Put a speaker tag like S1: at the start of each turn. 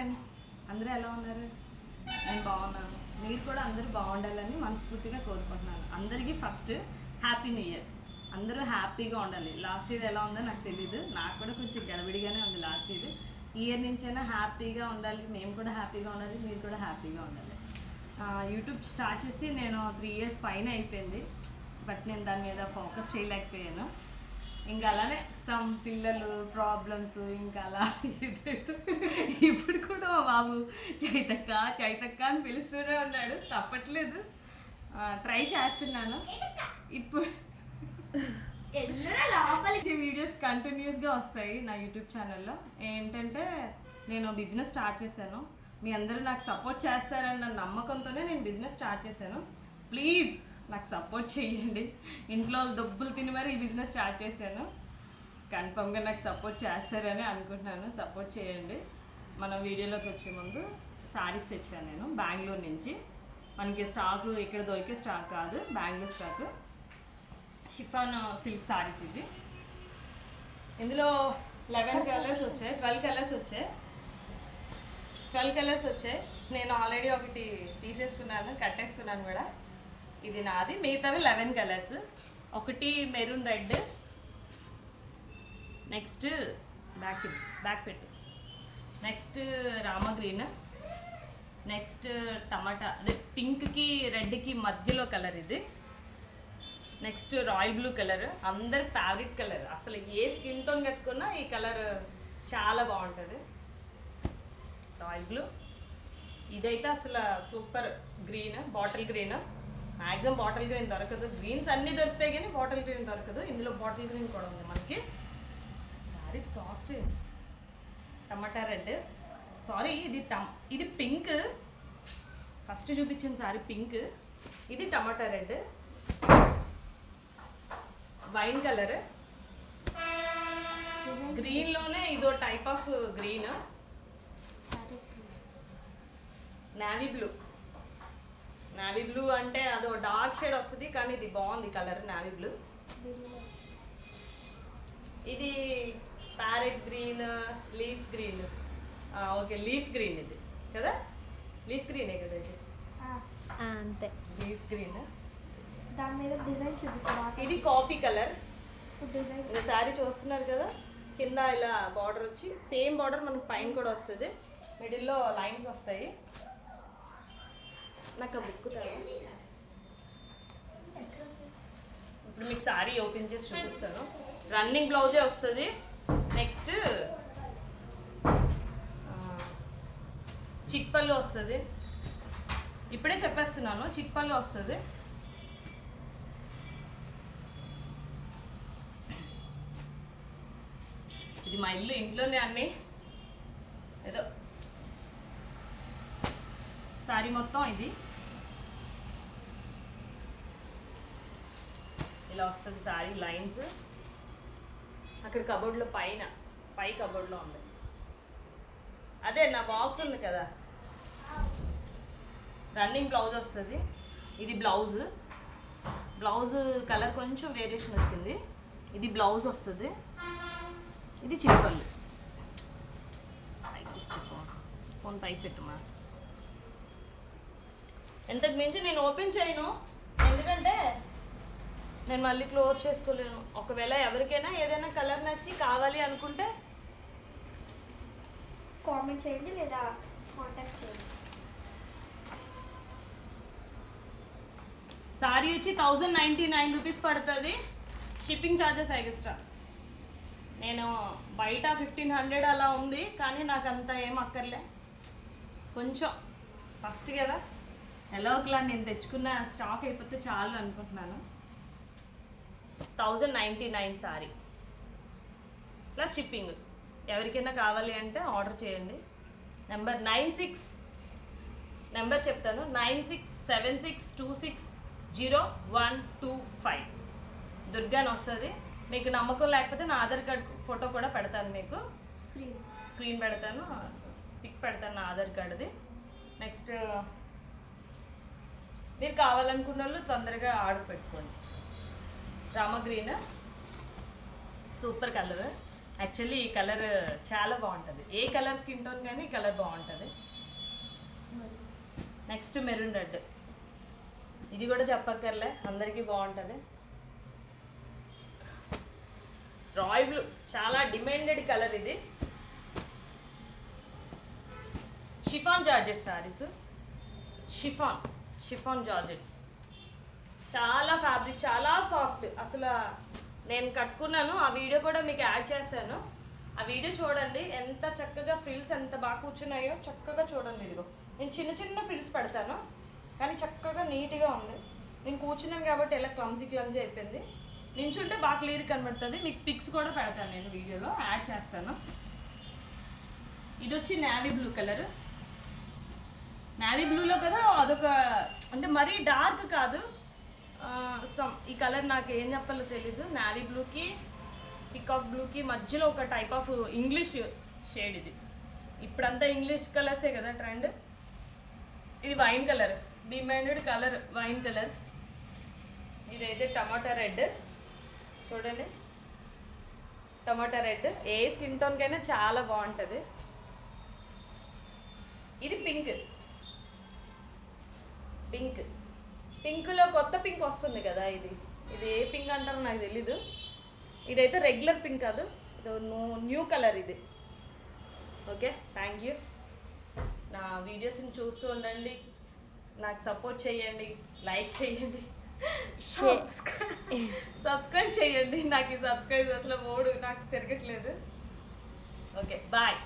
S1: Friends, అందరూ ఎలా ఉన్నారు? నేను బాగున్నాను. మీరు కూడా అందరూ బాగుండాలని మనస్ఫూర్తిగా కోరుకుంటున్నాను. అందరికీ ఫస్ట్ హ్యాపీ న్యూ ఇయర్. అందరూ హ్యాపీగా ఉండాలి. లాస్ట్ ఇయర్ ఎలా ఉందో నాకు తెలీదు, నాకు కూడా కొంచెం గడబిడిగానే ఉంది లాస్ట్ ఇయర్ నుంచైనా హ్యాపీగా ఉండాలి. మేము కూడా హ్యాపీగా ఉండాలి, మీరు కూడా హ్యాపీగా ఉండాలి. యూట్యూబ్ స్టార్ట్ చేసి నేను 3 years పైన అయిపోయింది, బట్ నేను దాని మీద ఫోకస్ చేయలేకపోయాను. ఇంకా అలానే సమ్ పిల్లలు ప్రాబ్లమ్స్ ఇంకా అలా ఇప్పుడు కూడా మా బాబు చైతక్క అని పిలుస్తూనే ఉన్నాడు, తప్పట్లేదు. ట్రై చేస్తున్నాను. ఇప్పుడు వీడియోస్ కంటిన్యూస్గా వస్తాయి నా యూట్యూబ్ ఛానల్లో. ఏంటంటే నేను బిజినెస్ స్టార్ట్ చేశాను, మీ అందరూ నాకు సపోర్ట్ చేస్తారన్న నమ్మకంతోనే నేను బిజినెస్ స్టార్ట్ చేశాను. ప్లీజ్ నాకు సపోర్ట్ చేయండి. ఇంట్లో డబ్బులు తిని మరి ఈ బిజినెస్ స్టార్ట్ చేశాను. కన్ఫర్మ్గా నాకు సపోర్ట్ చేస్తారని అనుకుంటున్నాను. సపోర్ట్ చేయండి. మన వీడియోలోకి వచ్చే ముందు శారీస్ తెచ్చాను నేను బెంగళూరు నుంచి. మనకి స్టాక్ ఇక్కడ దొరికే స్టాక్ కాదు, Bengaluru stock. Chiffon silk saris ఇవి. ఇందులో 11 కలర్స్ వచ్చాయి, 12 కలర్స్ వచ్చాయి. 12 కలర్స్ వచ్చాయి. నేను ఆల్రెడీ ఒకటి తీసేసుకున్నాను, కట్టేసుకున్నాను కూడా. ఇది నాది. మిగతావి 11 కలర్స్. ఒకటి మెరూన్ రెడ్, నెక్స్ట్ బ్యాక్ పెట్టు, నెక్స్ట్ రామ గ్రీన్, నెక్స్ట్ టమాటా అదే పింక్కి రెడ్కి మధ్యలో కలర్ ఇది, నెక్స్ట్ రాయల్ బ్లూ కలర్. అందరి ఫేవరెట్ కలర్. అసలు ఏ స్కిన్ టోన్ కట్టుకున్నా ఈ కలర్ చాలా బాగుంటుంది, రాయల్ బ్లూ. ఇదైతే అసలు super green, bottle green. Maximum bottle green దొరకదు, గ్రీన్స్ అన్నీ దొరుకుతాయి కానీ బాటిల్ గ్రీన్ దొరకదు. ఇందులో బాటిల్ గ్రీన్ కూడా ఉంది మనకి. శారీస్ కాస్ట్. టమాటా రెడ్, సారీ ఇది పింక్. ఫస్ట్ చూపించిన సారీ పింక్, ఇది టమాటా రెడ్. వైన్ కలర్, గ్రీన్లోనే ఇదో type of green. Navy blue అంటే అదో డార్క్ షేడ్ వస్తుంది, కానీ ఇది బాగుంది కలర్ నావీ బ్లూ. ఇది parrot green, leaf green. Okay, leaf green ఇది కదా, లీఫ్ గ్రీనే కదా ఇది.
S2: అంతే,
S1: లీఫ్ గ్రీన్.
S2: దాని మీద డిజైన్ చూపించారు.
S1: ఇది కాఫీ కలర్
S2: డిజైన్.
S1: ఇది శారీ చూస్తున్నారు కదా, కింద ఇలా బార్డర్ వచ్చి సేమ్ బార్డర్ మనకు పైన కూడా వస్తుంది, మిడిల్లో లైన్స్ వస్తాయి. నాకు బుక్కుతాను. ఇప్పుడు మీకు శారీ ఓపెన్ చేసి చూపిస్తాను. రన్నింగ్ బ్లౌజే వస్తుంది. నెక్స్ట్ చిక్పల్లు వస్తుంది. ఇప్పుడే చెప్పేస్తున్నాను, చిక్పల్లు వస్తుంది. ఇది మా ఇంట్లోనే అన్నీ. ఏదో శారీ మొత్తం ఇది ఇలా వస్తుంది. శారీ లైన్స్ అక్కడ కబోర్డ్లో పై కబోర్డ్లో ఉంది. అదే నా బాక్స్ ఉంది కదా. రన్నింగ్ బ్లౌజ్ వస్తుంది. ఇది బ్లౌజ్ కలర్ కొంచెం వేరియేషన్ వచ్చింది. ఇది బ్లౌజ్ వస్తుంది. ఇది చిప్పల్లు. ఫోన్ పైకి పెట్టుమా. ఎంతకు మించి నేను ఓపెన్ చేయను, ఎందుకంటే నేను మళ్ళీ క్లోజ్ చేసుకోలేను. ఒకవేళ ఎవరికైనా ఏదైనా కలర్ నచ్చి కావాలి అనుకుంటే
S2: కామెంట్ చేయండి లేదా కాంటాక్ట్ చేయండి.
S1: సారీ వచ్చి 1099 రూపీస్ పడుతుంది. Shipping charges extra. నేను బయట 1500 అలా ఉంది, కానీ నాకు అంత ఏం అక్కర్లే. కొంచెం ఫస్ట్ కదా, ఎలా ఒకలా నేను తెచ్చుకున్న స్టాక్ అయిపోతే చాలు అనుకుంటున్నాను. 1099 సారీ ప్లస్ షిప్పింగ్. ఎవరికైనా కావాలి అంటే ఆర్డర్ చేయండి. నెంబర్ చెప్తాను, 9676260125. దుర్గాని వస్తుంది. మీకు నమ్మకం లేకపోతే నా ఆధార్ కార్డ్ ఫోటో కూడా పెడతాను, మీకు స్క్రీన్ పెడతాను, పిక్ పెడతాను నా ఆధార్ కార్డుది. నెక్స్ట్ మీరు కావాలనుకున్న వాళ్ళు తొందరగా ఆర్డర్ పెట్టుకోండి. Rama green super colour. Actually ఈ కలర్ చాలా బాగుంటుంది, ఏ కలర్ స్కిన్ టోన్ కానీ ఈ కలర్ బాగుంటుంది. నెక్స్ట్ మెరూన్ రెడ్, ఇది కూడా చెప్పక్కర్లే, అందరికీ బాగుంటుంది. రాయల్ బ్లూ చాలా డిమాండెడ్ కలర్ ఇది. Chiffon georgette saris, chiffon georgettes, చాలా ఫ్యాబ్రిక్, చాలా సాఫ్ట్. అసలు నేను కట్టుకున్నాను, ఆ వీడియో కూడా మీకు యాడ్ చేశాను, ఆ వీడియో చూడండి. ఎంత చక్కగా ఫ్రిల్స్ ఎంత బాగా కూర్చున్నాయో చక్కగా చూడండి. ఇదిగో నేను చిన్న చిన్న ఫ్రిల్స్ పెడతాను కానీ చక్కగా నీట్గా ఉంది. నేను కూర్చున్నాను కాబట్టి ఎలా క్లమ్జీ అయిపోయింది. నించుంటే బాగా క్లియర్ కనబడుతుంది. మీకు పిక్స్ కూడా పెడతాను, నేను వీడియోలో యాడ్ చేస్తాను. ఇది వచ్చి నేవీ బ్లూ కలర్. నేవీ బ్లూలో కదా అదొక అంటే మరీ డార్క్ కాదు, ఈ కలర్ నాకు ఏం చెప్పాలో తెలీదు. నేవీ బ్లూకి పికాక్ బ్లూకి మధ్యలో ఒక టైప్ ఆఫ్ ఇంగ్లీష్ షేడ్. ఇది ఇప్పుడంతా ఇంగ్లీష్ కలర్సే కదా ట్రెండ్. ఇది wine colour, demanded colour wine colour. ఇదైతే టమాటా రెడ్, చూడండి టమాటా రెడ్, ఏ స్కిన్ టోన్కైనా చాలా బాగుంటుంది. ఇది పింక్, పింక్లో కొత్త పింక్ వస్తుంది కదా, ఇది ఏ పింక్ అంటారో నాకు తెలీదు. ఇదైతే రెగ్యులర్ పింక్ కాదు, ఇది న్యూ కలర్ ఇది. Okay, thank you. నా వీడియోస్ని చూస్తూ ఉండండి, నాకు సపోర్ట్ చేయండి, లైక్ చేయండి, సబ్స్క్రైబ్ చేయండి. నాకు ఈ సబ్స్క్రైబ్ అసలు మూడు నాకు తిరగట్లేదు. Okay, bye.